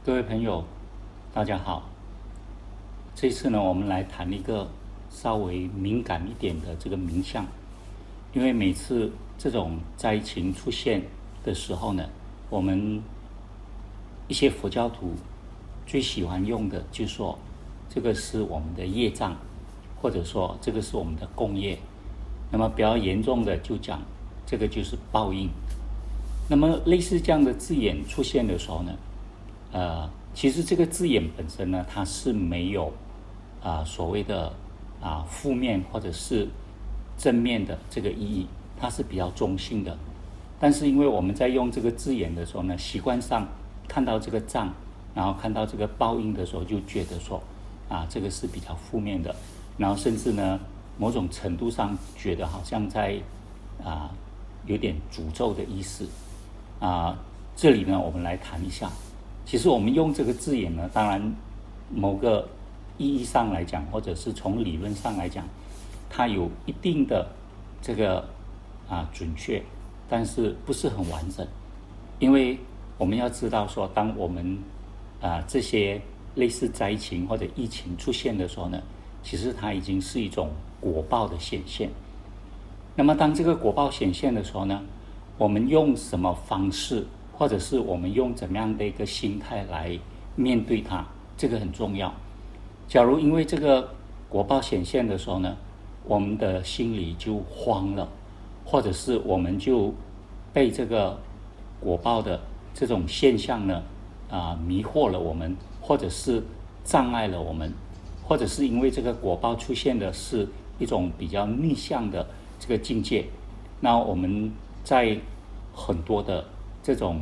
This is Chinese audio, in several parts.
各位朋友，大家好。这次呢，我们来谈一个稍微敏感一点的这个冥想。因为每次这种灾情出现的时候呢，我们一些佛教徒最喜欢用的就是说，这个是我们的业障，或者说这个是我们的共业。那么比较严重的就讲这个就是报应。那么类似这样的字眼出现的时候呢，其实这个字眼本身呢，它是没有所谓的负面或者是正面的这个意义，它是比较中性的。但是因为我们在用这个字眼的时候呢，习惯上看到这个障，然后看到这个报应的时候，就觉得说这个是比较负面的，然后甚至呢某种程度上觉得好像在有点诅咒的意思。这里呢我们来谈一下，其实我们用这个字眼呢，当然某个意义上来讲，或者是从理论上来讲，它有一定的这个准确，但是不是很完整。因为我们要知道说，当我们这些类似灾情或者疫情出现的时候呢，其实它已经是一种果报的显现。那么当这个果报显现的时候呢，我们用什么方式，或者是我们用怎么样的一个心态来面对它，这个很重要。假如因为这个果报显现的时候呢，我们的心里就慌了，或者是我们就被这个果报的这种现象呢迷惑了我们，或者是障碍了我们，或者是因为这个果报出现的是一种比较逆向的这个境界，那我们在很多的这种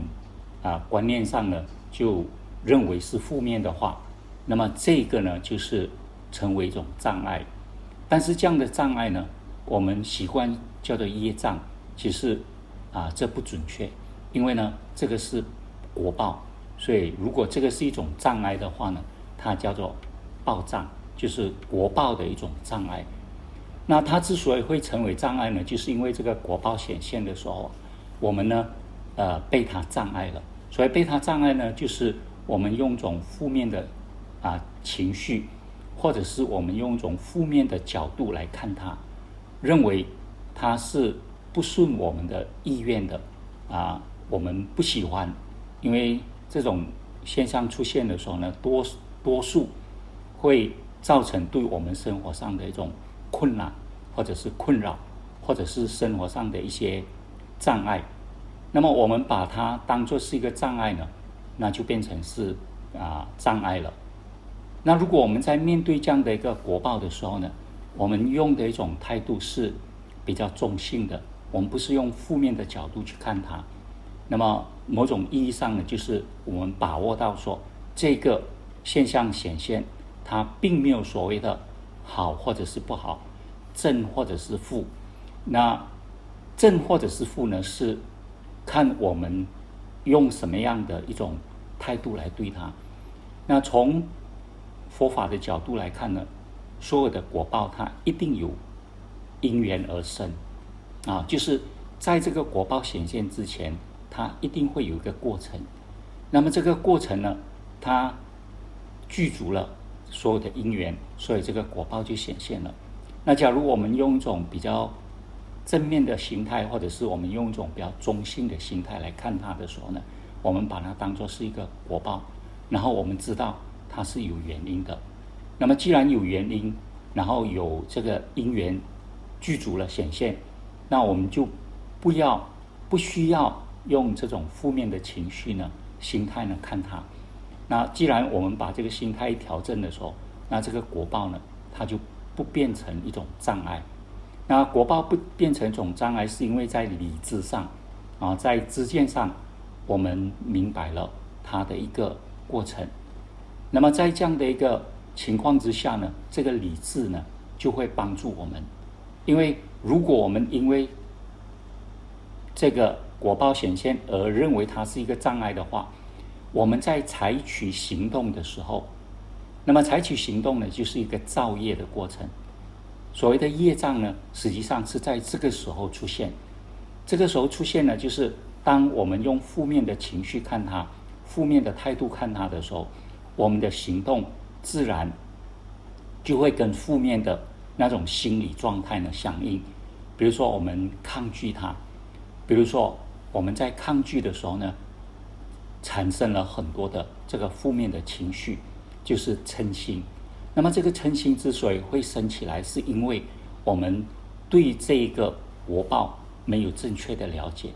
观念上呢，就认为是负面的话，那么这个呢就是成为一种障碍。但是这样的障碍呢，我们习惯叫做业障，其实这不准确。因为呢这个是果报，所以如果这个是一种障碍的话呢，它叫做报障，就是果报的一种障碍。那它之所以会成为障碍呢，就是因为这个果报显现的时候，我们呢被它障碍了。所以被它障碍呢，就是我们用一种负面的情绪，或者是我们用一种负面的角度来看它，认为它是不顺我们的意愿的我们不喜欢。因为这种现象出现的时候呢，多数会造成对我们生活上的一种困难，或者是困扰，或者是生活上的一些障碍。那么我们把它当作是一个障碍呢，那就变成是障碍了。那如果我们在面对这样的一个果报的时候呢，我们用的一种态度是比较中性的，我们不是用负面的角度去看它。那么某种意义上呢，就是我们把握到说，这个现象显现，它并没有所谓的好或者是不好，正或者是负。那正或者是负呢，是看我们用什么样的一种态度来对它。那从佛法的角度来看呢，所有的果报它一定有因缘而生就是在这个果报显现之前，它一定会有一个过程。那么这个过程呢，它具足了所有的因缘，所以这个果报就显现了。那假如我们用一种比较正面的心态，或者是我们用一种比较中性的心态来看它的时候呢，我们把它当作是一个果报，然后我们知道它是有原因的。那么既然有原因，然后有这个因缘具足了显现，那我们就不需要用这种负面的情绪呢心态呢看它。那既然我们把这个心态调整的时候，那这个果报呢，它就不变成一种障碍。那果报不变成一种障碍，是因为在理智上在知见上，我们明白了它的一个过程。那么在这样的一个情况之下呢，这个理智呢就会帮助我们。因为如果我们因为这个果报显现而认为它是一个障碍的话，我们在采取行动的时候，那么采取行动呢，就是一个造业的过程。所谓的业障呢，实际上是在这个时候出现。这个时候出现呢，就是当我们用负面的情绪看它，负面的态度看它的时候，我们的行动自然就会跟负面的那种心理状态呢相应。比如说我们抗拒它，比如说我们在抗拒的时候呢，产生了很多的这个负面的情绪，就是嗔心。那么这个嗔心之所以会升起来，是因为我们对这个果报没有正确的了解，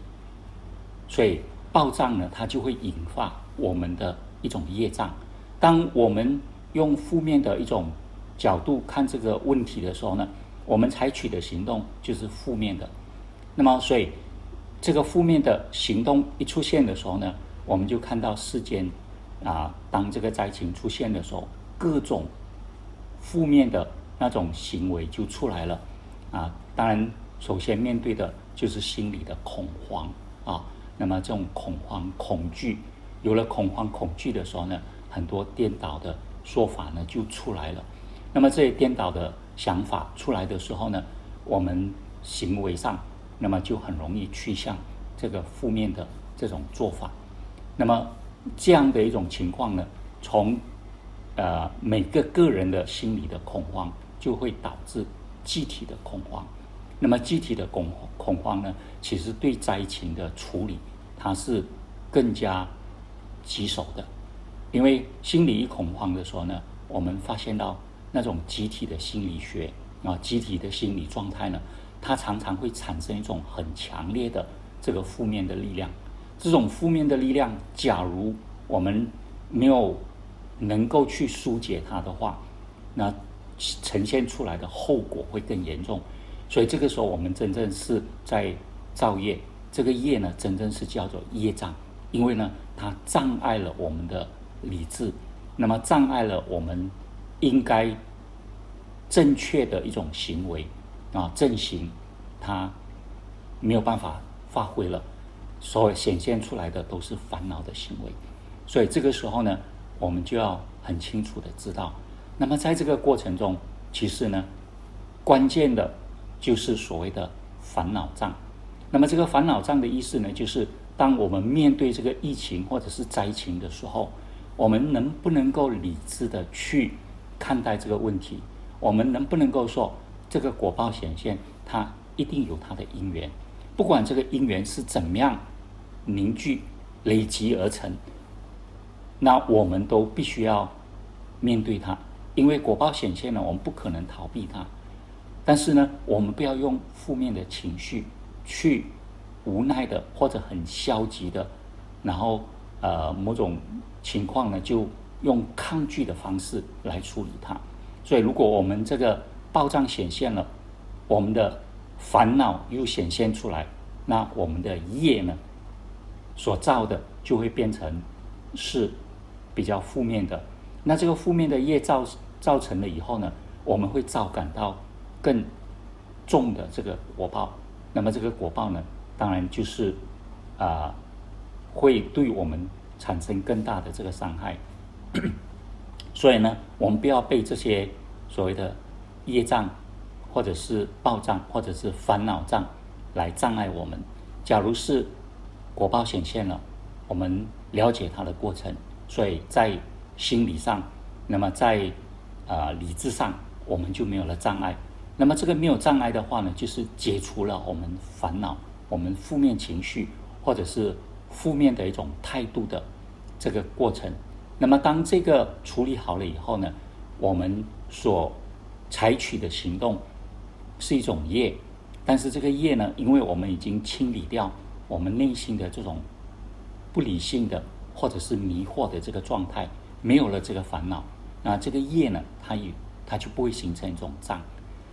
所以报障呢，它就会引发我们的一种业障。当我们用负面的一种角度看这个问题的时候呢，我们采取的行动就是负面的。那么所以这个负面的行动一出现的时候呢，我们就看到世间当这个灾情出现的时候，各种负面的那种行为就出来了当然首先面对的就是心理的恐慌那么这种恐慌恐惧，有了恐慌恐惧的时候呢，很多颠倒的说法呢就出来了。那么这些颠倒的想法出来的时候呢，我们行为上那么就很容易趋向这个负面的这种做法。那么这样的一种情况呢，从每个个人的心理的恐慌，就会导致集体的恐慌。那么集体的恐慌呢，其实对灾情的处理，它是更加棘手的。因为心理一恐慌的时候呢，我们发现到那种集体的心理学集体的心理状态呢，它常常会产生一种很强烈的这个负面的力量。这种负面的力量，假如我们没有能够去疏解它的话，那呈现出来的后果会更严重。所以这个时候我们真正是在造业，这个业呢真正是叫做业障。因为呢它障碍了我们的理智，那么障碍了我们应该正确的一种行为正行，它没有办法发挥了，所以显现出来的都是烦恼的行为。所以这个时候呢，我们就要很清楚的知道，那么在这个过程中，其实呢关键的就是所谓的烦恼障。那么这个烦恼障的意思呢，就是当我们面对这个疫情或者是灾情的时候，我们能不能够理智的去看待这个问题？我们能不能够说这个果报显现，它一定有它的因缘，不管这个因缘是怎么样凝聚累积而成，那我们都必须要面对它。因为果报显现呢，我们不可能逃避它，但是呢，我们不要用负面的情绪去无奈的或者很消极的，然后某种情况呢就用抗拒的方式来处理它。所以如果我们这个报障显现了，我们的烦恼又显现出来，那我们的业呢所造的就会变成是比较负面的。那这个负面的业造成了以后呢，我们会遭感到更重的这个果报。那么这个果报呢，当然就是会对我们产生更大的这个伤害。所以呢，我们不要被这些所谓的业障或者是报障或者是烦恼障来障碍我们。假如是果报显现了，我们了解它的过程，所以在心理上，那么在理智上，我们就没有了障碍。那么这个没有障碍的话呢，就是解除了我们烦恼、我们负面情绪或者是负面的一种态度的这个过程。那么当这个处理好了以后呢，我们所采取的行动是一种业，但是这个业呢，因为我们已经清理掉我们内心的这种不理性的或者是迷惑的这个状态，没有了这个烦恼，那这个业呢，它就不会形成一种障。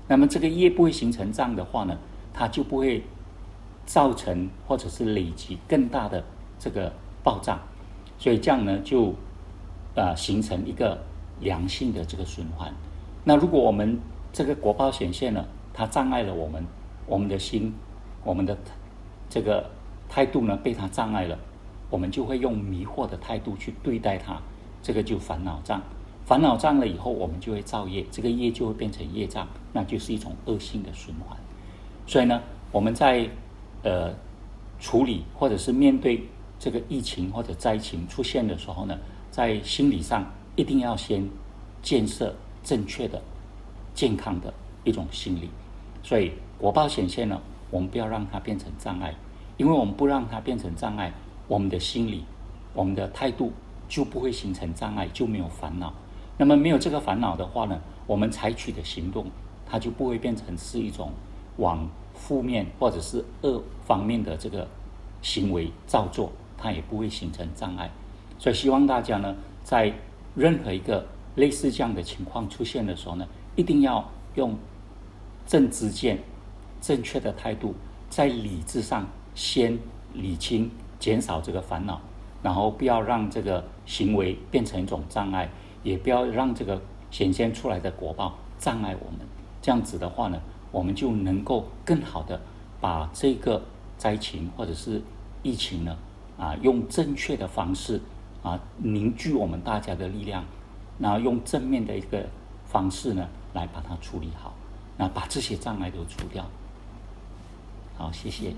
那么这个业不会形成障的话呢，它就不会造成或者是累积更大的这个报障。所以这样呢，就形成一个良性的这个循环。那如果我们这个果报显现了，它障碍了我们的心，我们的这个态度呢被它障碍了，我们就会用迷惑的态度去对待它，这个就烦恼障。烦恼障了以后，我们就会造业，这个业就会变成业障，那就是一种恶性的循环。所以呢，我们在处理或者是面对这个疫情或者灾情出现的时候呢，在心理上一定要先建设正确的、健康的一种心理。所以果报显现呢，我们不要让它变成障碍，因为我们不让它变成障碍，我们的心理、我们的态度就不会形成障碍，就没有烦恼。那么没有这个烦恼的话呢，我们采取的行动，它就不会变成是一种往负面或者是恶方面的这个行为造作，它也不会形成障碍。所以希望大家呢，在任何一个类似这样的情况出现的时候呢，一定要用正知见、正确的态度，在理智上先理清，减少这个烦恼，然后不要让这个行为变成一种障碍，也不要让这个显现出来的果报障碍我们。这样子的话呢，我们就能够更好的把这个灾情或者是疫情呢，用正确的方式凝聚我们大家的力量，然后用正面的一个方式呢，来把它处理好，那把这些障碍都除掉。好，谢谢。